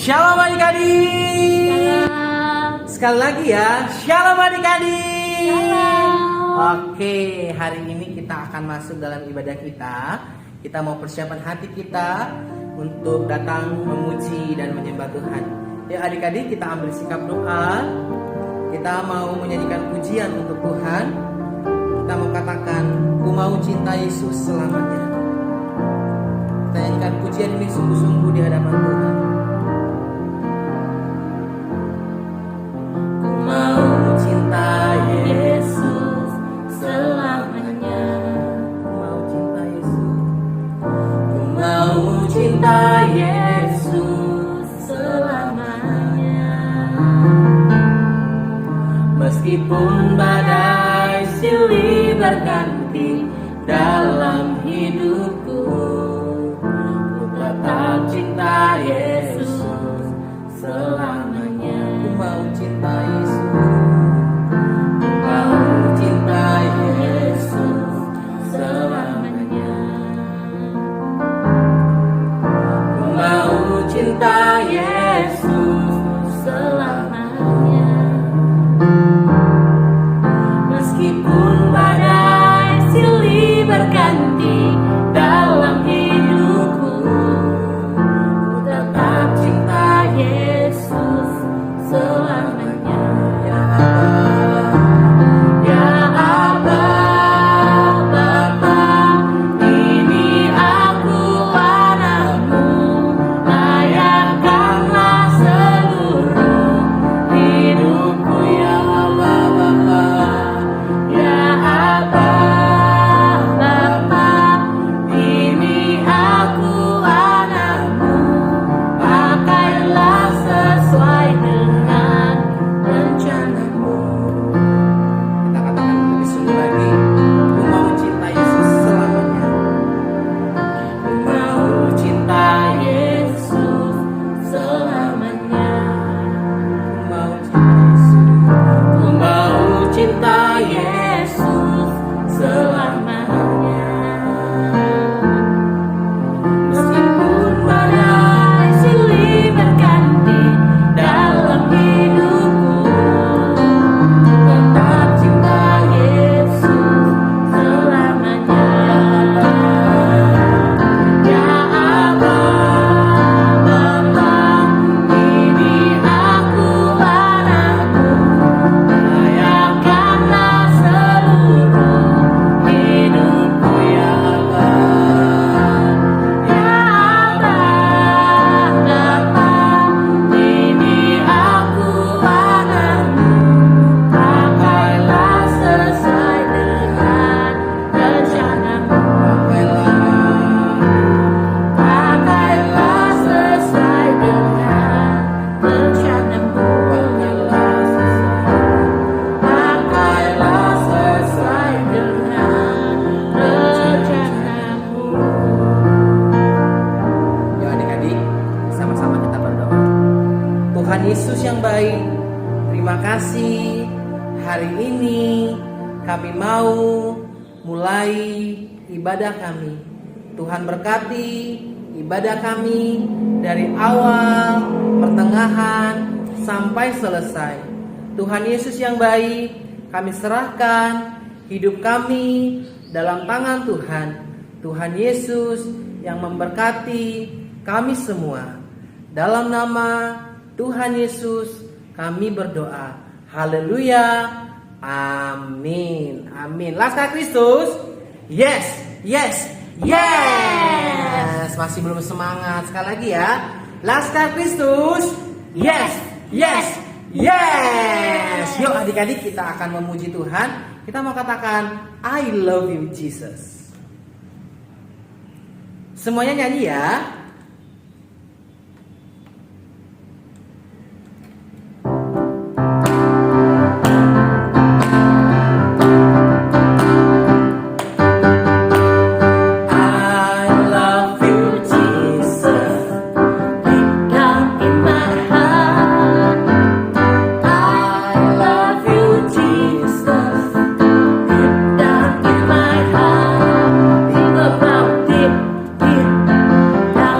Shalom adik-adik. Shalom. Sekali lagi ya, shalom adik-adik. Shalom. Oke, hari ini kita akan masuk dalam ibadah kita. Kita mau persiapan hati kita untuk datang memuji dan menyembah Tuhan. Ya adik-adik, kita ambil sikap doa. Kita mau menyanyikan pujian untuk Tuhan. Kita mau katakan, ku mau cinta Yesus selamanya. Kita nyanyikan pujian ini sungguh-sungguh di hadapan Tuhan. Ku mau cinta Yesus selamanya. Ku mau cinta Yesus. Ku mau cinta Yesus selamanya. Meskipun badai silih berganti dalam hidupku, ku tetap cinta Yesus selamanya. Ku mau cinta Yesus. Ku mau cinta Yesus selamanya. Ku mau cinta Yesus selamanya. Meskipun badai silih berganti dalam hidupku, ku tetap cinta Yesus selamanya. Ya Aba, Bapa, ini aku anakmu, layakkanlah seluruh hidupku. Ya Aba, Bapa. Ya Aba, Bapa, ini aku anakmu, pakailah sesuai dengan rencanamu. Kita katakan lebih sungguh lagi, ku mau cinta Yesus selamanya. Ku mau cinta Yesus selamanya. Ku mau cinta Yesus. Ku mau cinta Yesus selamanya. Meskipun badai silih berganti dalam hidupku, tetap cinta Yesus selamanya. Ya Aba, Bapa, ini aku anakmu, layakkanlah seluruh hidupku. Ya Aba, Ya Aba, Bapa, ini aku anakmu, pakailah sesuai dengan rencanamu. Pakailah sesuai dengan rencanamu. Pakailah sesuai dengan rencanamu. Yuk adik-adik, sama-sama kita berdoa. Tuhan Yesus yang baik, terima kasih hari ini kami mau mulai ibadah kami. Tuhan berkati ibadah kami dari awal, pertengahan, sampai selesai. Tuhan Yesus yang baik, kami serahkan hidup kami dalam tangan Tuhan. Tuhan Yesus yang memberkati kami semua. Dalam nama Tuhan Yesus kami berdoa. Haleluya. Amin. Amin. Laskar Kristus. Yes. Yes. Yes. Masih belum semangat. Sekali lagi ya. Laskar Kristus. Yes. Yes. Yes. Yuk adik-adik, kita akan memuji Tuhan. Kita mau katakan I love you Jesus. Semuanya nyanyi ya. I love you Jesus. Deep down in my heart. I love you Jesus. Deep down in my heart. Think about deep, deep down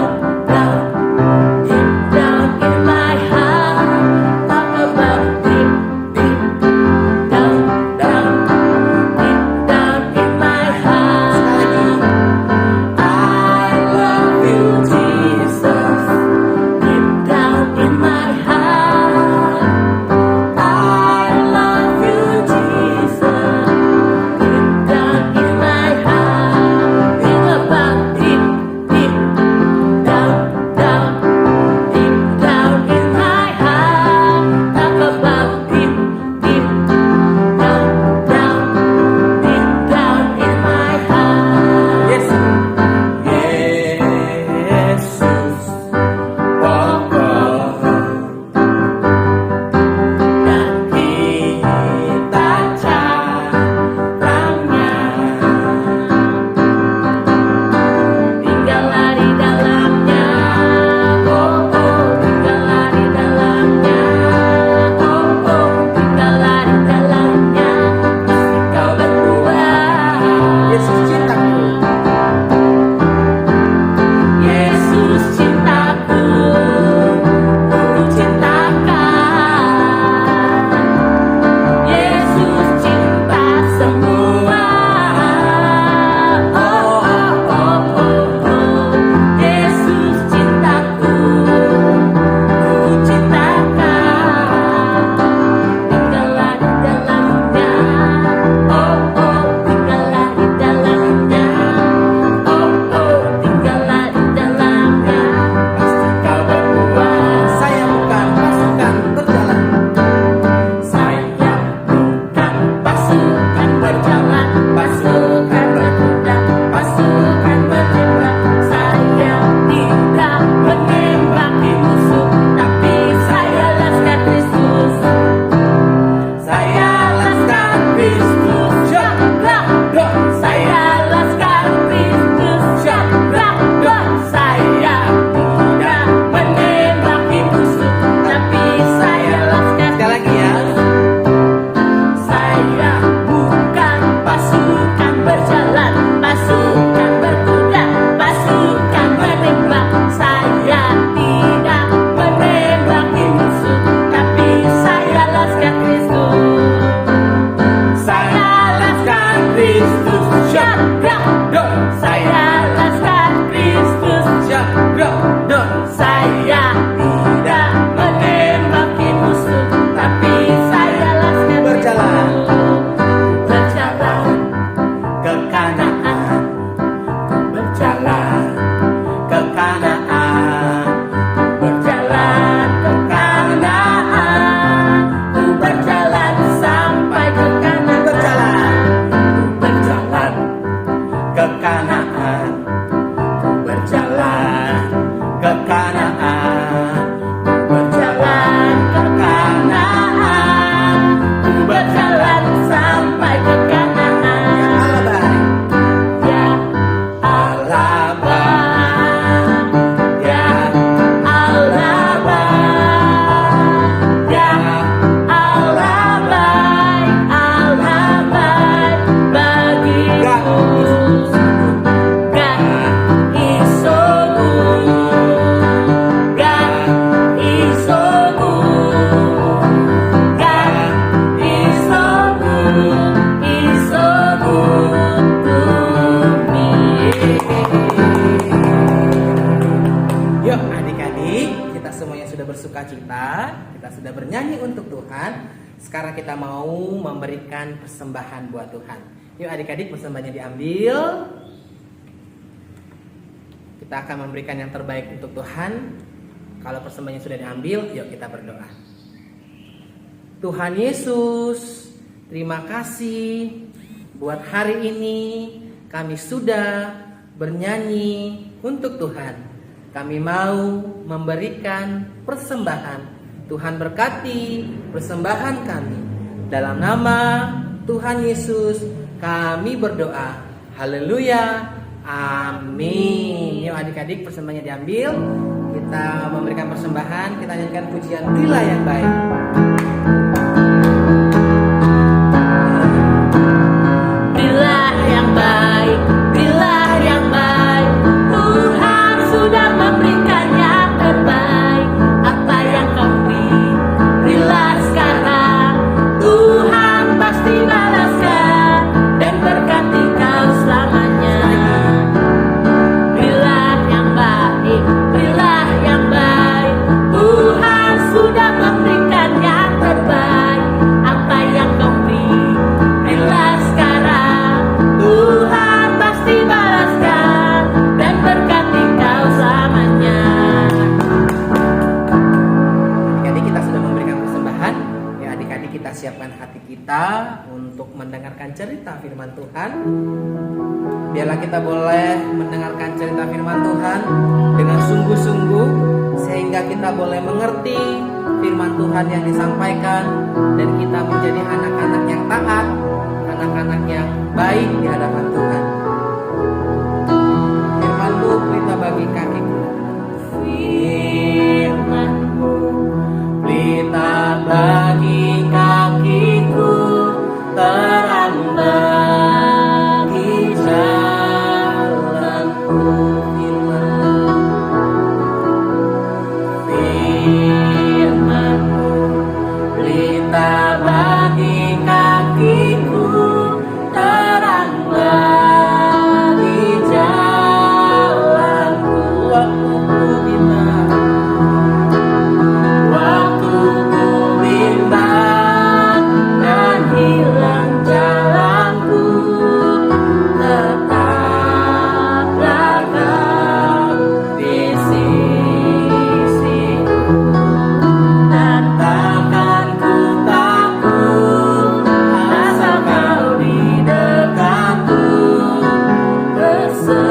semuanya sudah bersuka cita, kita sudah bernyanyi untuk Tuhan. Sekarang kita mau memberikan persembahan buat Tuhan. Yuk adik-adik, persembahannya diambil. Kita akan memberikan yang terbaik untuk Tuhan. Kalau persembahannya sudah diambil, yuk kita berdoa. Tuhan Yesus, terima kasih buat hari ini kami sudah bernyanyi untuk Tuhan. Kami mau memberikan persembahan. Tuhan berkati persembahan kami. Dalam nama Tuhan Yesus kami berdoa. Haleluya. Amin. Yuk adik-adik, persembahannya diambil. Kita memberikan persembahan. Kita nyanyikan pujian Berilah yang baik. Berilah yang baik, berilah yang baik. Tuhan sudah memberikan yang terbaik. Apa yang kau beri, berilah sekarang. Tuhan pasti balaskan dan berkati kau selamanya. Berilah yang baik, berilah yang baik. Tuhan sudah memberikan yang terbaik. Apa yang kau beri, berilah sekarang. Tuhan pasti balaskan dan berkati kau selamanya. Adik-adik, kita sudah memberikan persembahan. Ya adik-adik, kita siapkan hati kita untuk mendengarkan cerita firman Tuhan. Biarlah kita boleh mendengarkan cerita firman Tuhan dengan sungguh-sungguh, sehingga kita boleh mengerti firman Tuhan yang disampaikan, dan kita menjadi anak-anak yang taat, anak-anak yang baik di hadapan Tuhan. Firman-Mu pelita bagi kakiku. Firman-Mu Pelita bagi kakiku, terang bagi jalanku. Firman-Mu pelita bagi kakiku, terang bagi jalanku. Waktu ku bimbang dan hilang jalanku, tetaplah kau di sisiku, dan takkan ku takut asal kau di dekatku, besertaku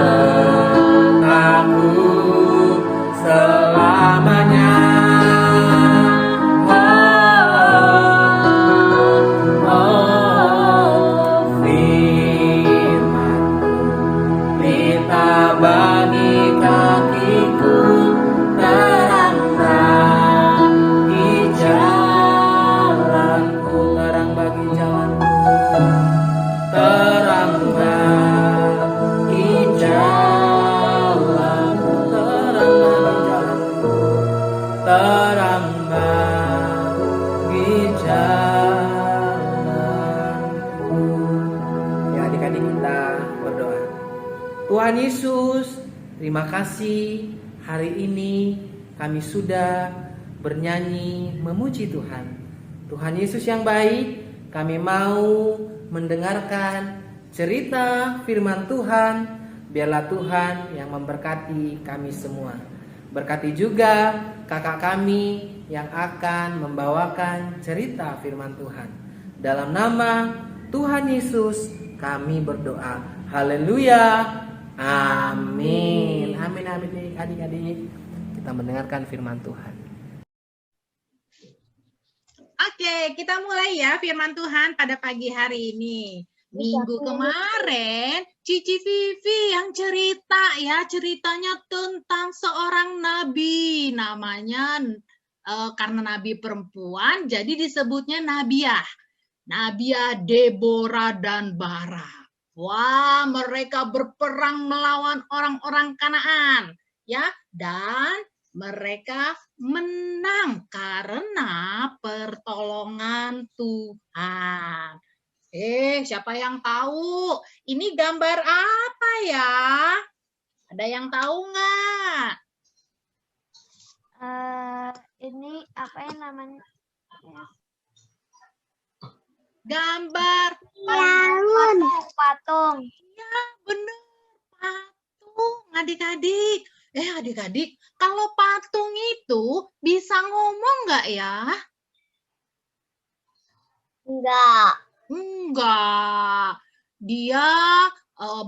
selamanya. Firman-Mu pelita bagi kakiku, terang bagi jalanku, terang bagi jalanku, terang bagi jalanku, terang bagi jalanku. Ya adik-adik, kita berdoa. Tuhan Yesus, terima kasih hari ini kami sudah bernyanyi memuji Tuhan. Tuhan Yesus yang baik, kami mau mendengarkan cerita firman Tuhan. Biarlah Tuhan yang memberkati kami semua. Berkati juga kakak kami yang akan membawakan cerita firman Tuhan. Dalam nama Tuhan Yesus kami berdoa. Haleluya. Amin. Amin, amin adik-adik. Kita mendengarkan firman Tuhan. Oke, kita mulai ya firman Tuhan pada pagi hari ini. Minggu kemarin, Cici Vivi yang cerita ya, ceritanya tentang seorang nabi. Namanya, karena nabi perempuan, jadi disebutnya Nabiah. Nabiah, Deborah, dan Barak. Wah, mereka berperang melawan orang-orang Kanaan. Ya, dan mereka menang karena pertolongan Tuhan. Siapa yang tahu? Ini gambar apa ya? Ada yang tahu nggak? Ini apa ya namanya? Gambar Patung. ya, bener, patung adik-adik. Adik-adik, kalau patung itu bisa ngomong nggak ya? Enggak. Enggak. Dia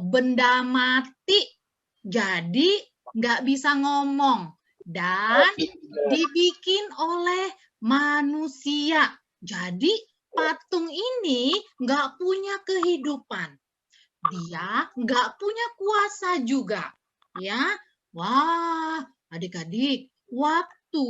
benda mati, jadi nggak bisa ngomong. Dan dibikin oleh manusia. Jadi patung ini nggak punya kehidupan. Dia nggak punya kuasa juga. Ya, wah, adik-adik, waktu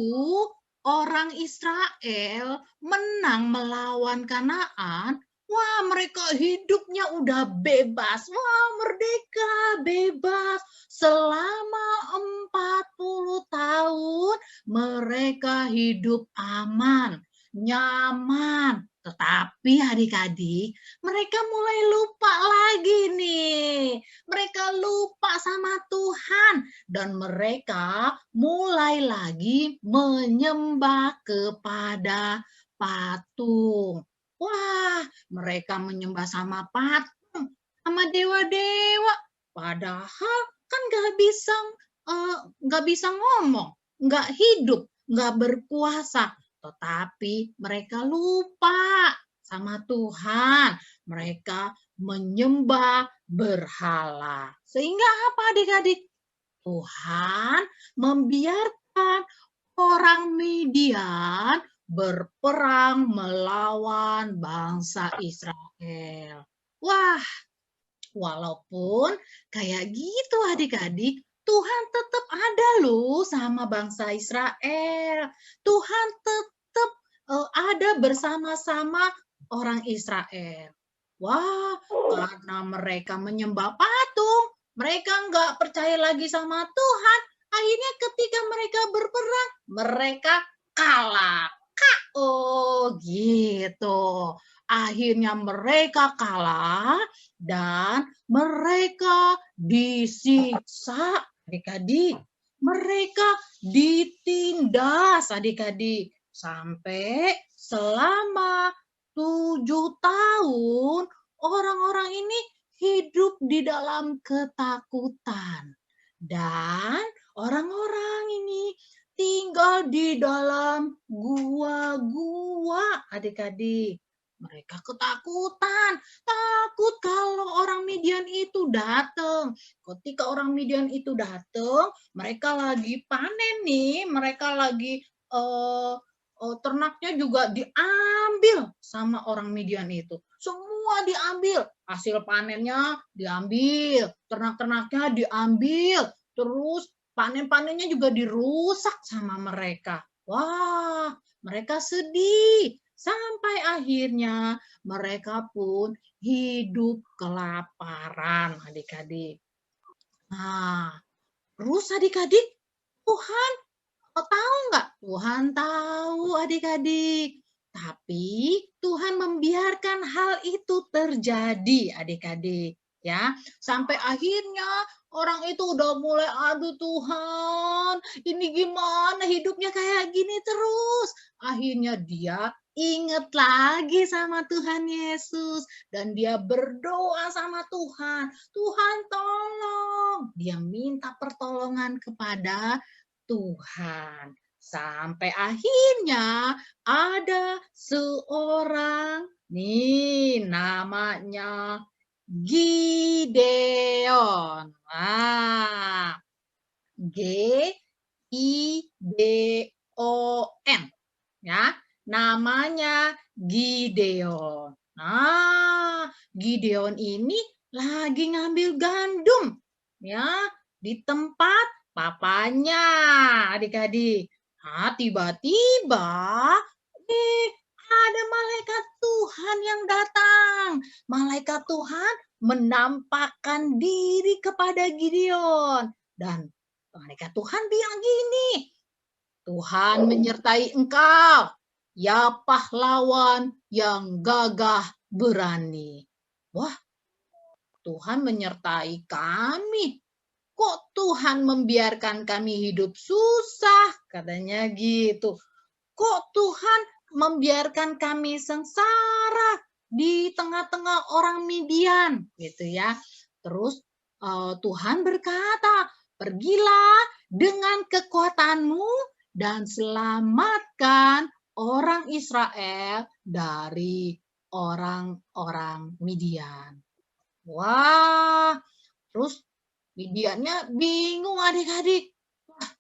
orang Israel menang melawan Kanaan, wah mereka hidupnya udah bebas, wah merdeka, bebas. Selama 40 tahun mereka hidup aman, nyaman. Tetapi adik-adik, mereka mulai lupa lagi nih. Mereka lupa sama Tuhan dan mereka mulai lagi menyembah kepada patung. Wah, mereka menyembah sama patung, sama dewa-dewa. Padahal kan nggak bisa ngomong, nggak hidup, nggak berkuasa. Tetapi mereka lupa sama Tuhan. Mereka menyembah berhala. Sehingga apa adik-adik? Tuhan membiarkan orang Midian berperang melawan bangsa Israel. Wah, walaupun kayak gitu adik-adik, Tuhan tetap ada loh sama bangsa Israel. Tuhan tetap ada bersama-sama orang Israel. Wah, karena mereka menyembah patung, mereka nggak percaya lagi sama Tuhan. Akhirnya ketika mereka berperang, mereka kalah. Oh, gitu. Akhirnya mereka kalah dan mereka disiksa, adik-adik. Mereka ditindas, adik-adik. Sampai selama 7 tahun orang-orang ini hidup di dalam ketakutan. Dan orang-orang ini tinggal di dalam gua-gua, adik-adik. Mereka ketakutan, takut kalau orang Midian itu datang. Ketika orang Midian itu datang, mereka lagi panen nih, mereka lagi ternaknya juga diambil sama orang Midian itu. Semua diambil, hasil panennya diambil, ternak-ternaknya diambil, terus panen-panennya juga dirusak sama mereka. Wah, mereka sedih. Sampai akhirnya mereka pun hidup kelaparan, adik-adik. Nah, terus adik-adik, Tuhan tahu nggak? Tuhan tahu adik-adik. Tapi Tuhan membiarkan hal itu terjadi adik-adik. Ya, sampai akhirnya orang itu udah mulai, aduh Tuhan, ini gimana hidupnya kayak gini terus. Akhirnya dia ingat lagi sama Tuhan Yesus dan dia berdoa sama Tuhan. Tuhan tolong. Dia minta pertolongan kepada Tuhan. Sampai akhirnya ada seorang nih namanya Gideon. Nah, G-I-D-O-N. Ya, namanya Gideon. Nah, Gideon ini lagi ngambil gandum ya di tempat papanya, adik-adik. Nah, tiba-tiba ada malaikat Tuhan yang datang. Malaikat Tuhan menampakkan diri kepada Gideon. Dan malaikat Tuhan bilang gini, Tuhan menyertai engkau, ya pahlawan yang gagah berani. Wah, Tuhan menyertai kami. Kok Tuhan membiarkan kami hidup susah? Katanya gitu. Kok Tuhan membiarkan kami sengsara di tengah-tengah orang Midian? Gitu ya. Terus Tuhan berkata, pergilah dengan kekuatanmu dan selamatkan orang Israel dari orang-orang Midian. Wah, terus Midiannya bingung adik-adik. Wah,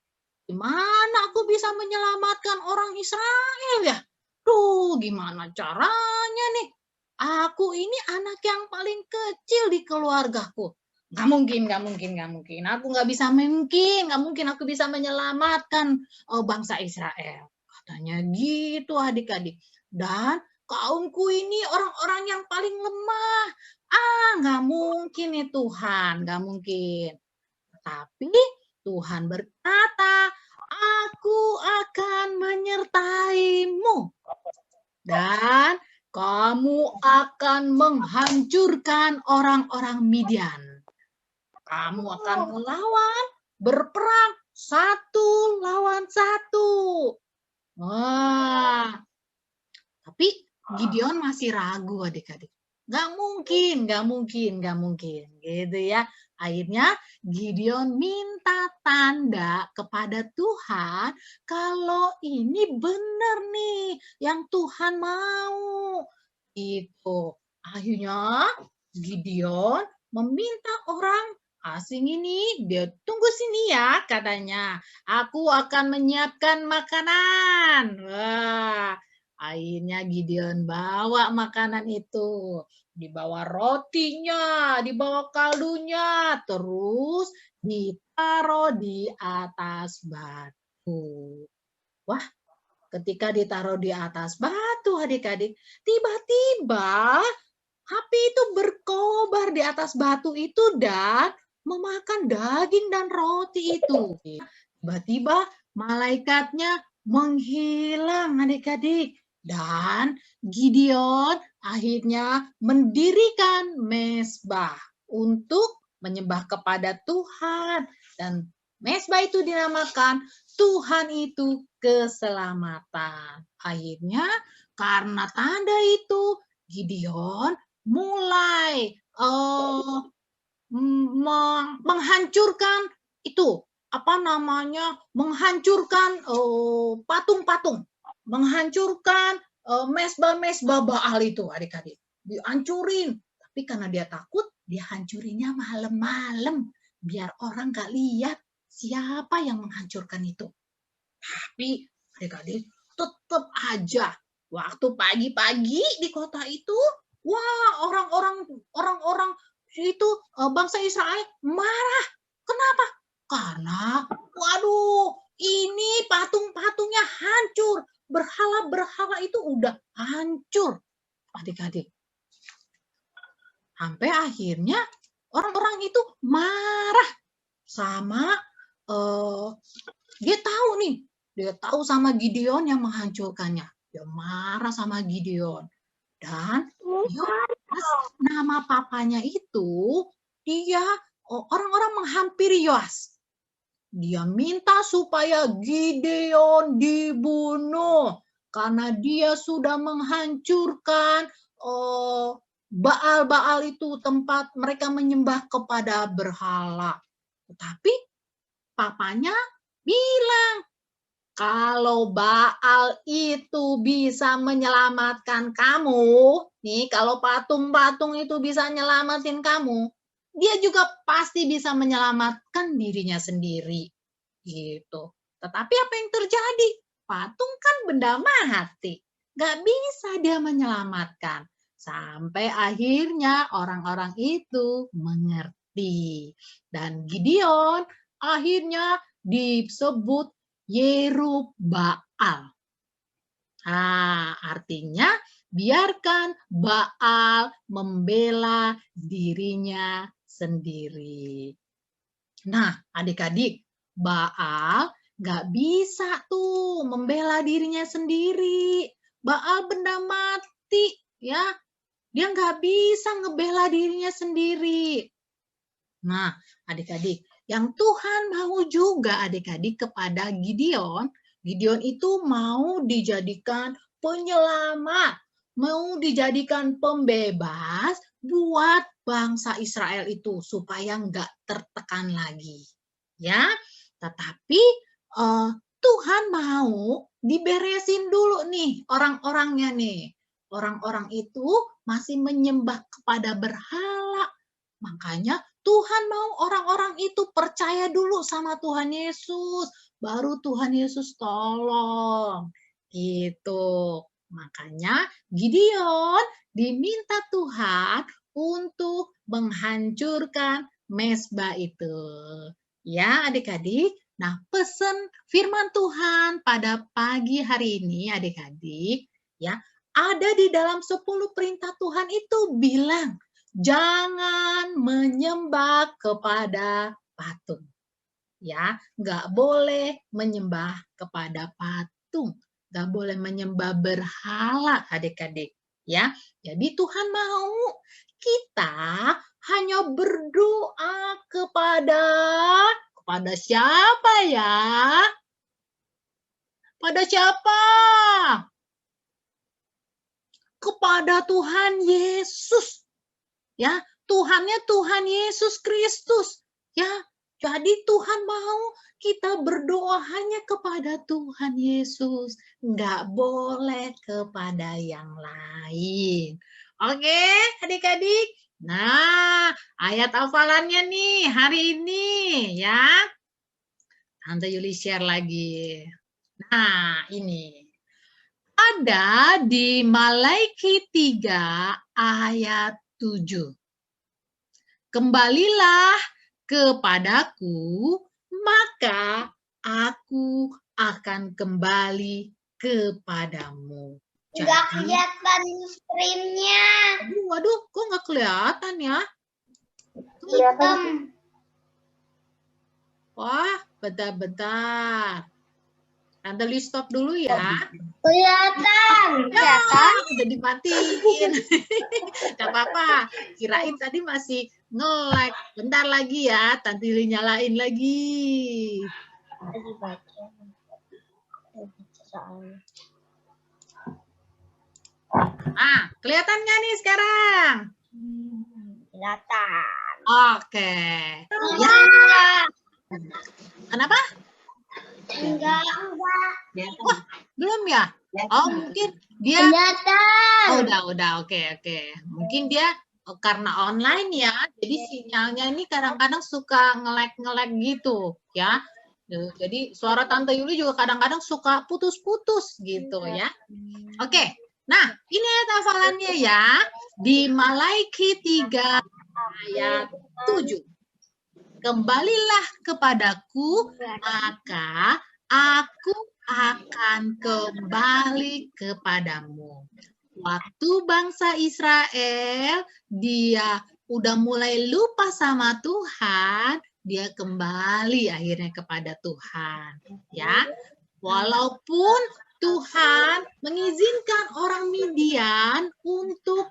gimana aku bisa menyelamatkan orang Israel ya? Duh, gimana caranya nih? Aku ini anak yang paling kecil di keluargaku. Gak mungkin, gak mungkin, gak mungkin. Aku gak mungkin aku bisa menyelamatkan bangsa Israel. Katanya gitu adik-adik. Dan kaumku ini orang-orang yang paling lemah. Gak mungkin nih Tuhan, gak mungkin. Tapi Tuhan berkata, aku akan menyertaimu. Dan kamu akan menghancurkan orang-orang Midian. Kamu akan melawan, berperang satu lawan satu. Wah, tapi Gideon masih ragu adik-adik. Gak mungkin, gitu ya. Akhirnya Gideon minta tanda kepada Tuhan kalau ini benar nih yang Tuhan mau. Itu. Akhirnya Gideon meminta orang asing ini, dia tunggu sini ya katanya. Aku akan menyiapkan makanan. Wah, akhirnya Gideon bawa makanan itu. Dibawa rotinya, dibawa kaldunya, terus ditaruh di atas batu. Wah, ketika ditaruh di atas batu adik-adik, tiba-tiba api itu berkobar di atas batu itu dan memakan daging dan roti itu. Tiba-tiba malaikatnya menghilang adik-adik. Dan Gideon akhirnya mendirikan mezbah untuk menyembah kepada Tuhan. Dan mezbah itu dinamakan Tuhan itu keselamatan. Akhirnya karena tanda itu Gideon mulai menghancurkan itu menghancurkan patung-patung, menghancurkan mesbah-mesbah Baal itu adik-adik, dihancurin. Tapi karena dia takut, dia hancurinnya malam-malam biar orang gak lihat siapa yang menghancurkan itu. Tapi adik-adik tetap aja waktu pagi-pagi di kota itu, wah orang-orang itu bangsa Israel marah. Kenapa? Karena, waduh, ini patung-patungnya hancur. Berhala-berhala itu udah hancur, adik-adik. Sampai akhirnya orang-orang itu marah sama, dia tahu sama Gideon yang menghancurkannya. Dia marah sama Gideon. Dan nama papanya itu, orang-orang menghampiri Yoas. Dia minta supaya Gideon dibunuh karena dia sudah menghancurkan Baal-Baal itu, tempat mereka menyembah kepada berhala. Tetapi papanya bilang, kalau Baal itu bisa menyelamatkan kamu, nih kalau patung-patung itu bisa nyelamatin kamu, dia juga pasti bisa menyelamatkan dirinya sendiri. Gitu. Tetapi apa yang terjadi? Patung kan benda mati. Gak bisa dia menyelamatkan. Sampai akhirnya orang-orang itu mengerti. Dan Gideon akhirnya disebut Yerub-Baal. Artinya biarkan Baal membela dirinya sendiri. Nah, adik-adik, Baal gak bisa tuh membela dirinya sendiri. Baal benda mati, ya. Dia gak bisa ngebela dirinya sendiri. Nah, adik-adik, yang Tuhan mau juga adik-adik kepada Gideon. Gideon itu mau dijadikan penyelamat, mau dijadikan pembebas buat bangsa Israel itu supaya nggak tertekan lagi. Ya, tetapi Tuhan mau diberesin dulu nih orang-orangnya nih. Orang-orang itu masih menyembah kepada berhala. Makanya Tuhan mau orang-orang itu percaya dulu sama Tuhan Yesus. Baru Tuhan Yesus tolong. Gitu. Makanya Gideon diminta Tuhan untuk menghancurkan mezbah itu. Ya adik-adik. Nah pesan firman Tuhan pada pagi hari ini adik-adik. Ya, ada di dalam 10 perintah Tuhan itu bilang, jangan menyembah kepada patung. Ya, nggak boleh menyembah kepada patung. Nggak boleh menyembah berhala adik-adik. Ya, jadi Tuhan mau kita hanya berdoa kepada siapa ya? Pada siapa? Kepada Tuhan Yesus. Ya, Tuhannya Tuhan Yesus Kristus. Ya, jadi Tuhan mau kita berdoa hanya kepada Tuhan Yesus. Enggak boleh kepada yang lain. Oke, adik-adik. Nah, ayat hafalannya nih hari ini ya. Tante Yuli share lagi. Nah, ini. Ada di Malaiki 3 ayat 7. Kembalilah kepadaku, maka aku akan kembali kepadamu. Nggak kelihatan screen-nya. Waduh, kok nggak kelihatan ya? Hitam. Wah, bentar-bentar. Tante Li stop dulu ya. Kelihatan. Kelihatan. Udah dimatiin. Gak apa-apa. Kirain tadi masih nge-lag. Bentar lagi ya. Tante Li nyalain lagi. Lagi baca. Soalnya. Kelihatan nggak nih sekarang? Kelihatan. Oke. Ya. Kenapa? Enggak. Wah, belum ya? Oh, mungkin dia. Kelihatan. Oh, udah. Oke. Mungkin dia karena online ya, jadi sinyalnya ini kadang-kadang suka nge-lag gitu ya. Jadi suara Tante Yuli juga kadang-kadang suka putus-putus gitu ya. Oke. Nah, ini ayat hafalannya ya. Di Malaiki 3 ayat 7. Kembalilah kepadaku, maka aku akan kembali kepadamu. Waktu bangsa Israel, dia udah mulai lupa sama Tuhan, dia kembali akhirnya kepada Tuhan. Ya, walaupun Tuhan mengizinkan orang Midian untuk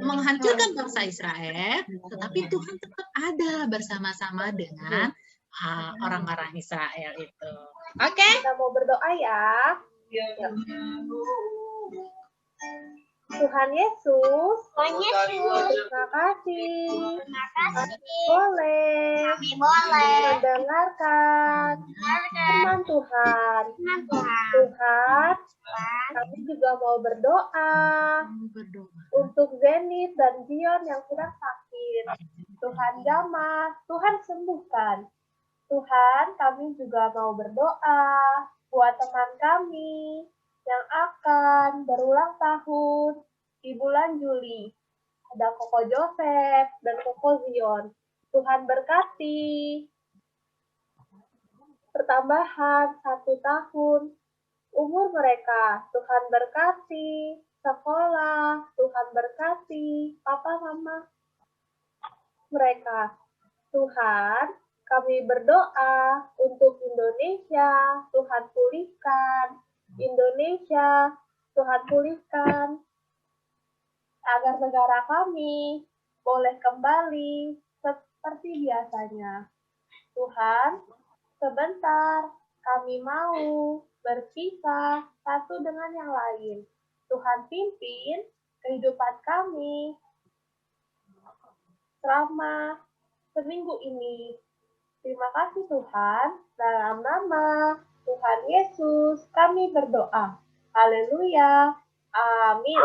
menghancurkan bangsa Israel, tetapi Tuhan tetap ada bersama-sama dengan orang-orang Israel itu. Oke? Kita mau berdoa ya. Tuhan Yesus, terima kasih. Boleh mendengarkan firman Tuhan. Tuhan, kami juga mau berdoa untuk Zenith dan Dion yang sedang sakit. Tuhan jamah, Tuhan sembuhkan. Tuhan, kami juga mau berdoa buat teman kami yang akan berulang tahun di bulan Juli. Ada Koko Joseph dan Koko Zion. Tuhan berkati. Pertambahan 1 tahun umur mereka. Tuhan berkati. Sekolah. Tuhan berkati. Papa, Mama mereka. Tuhan, kami berdoa untuk Indonesia. Tuhan pulihkan Indonesia, Tuhan pulihkan agar negara kami boleh kembali seperti biasanya. Tuhan, sebentar, kami mau berpisah satu dengan yang lain. Tuhan pimpin kehidupan kami selama seminggu ini. Terima kasih Tuhan, dalam nama Tuhan Yesus kami berdoa. Haleluya. Amin.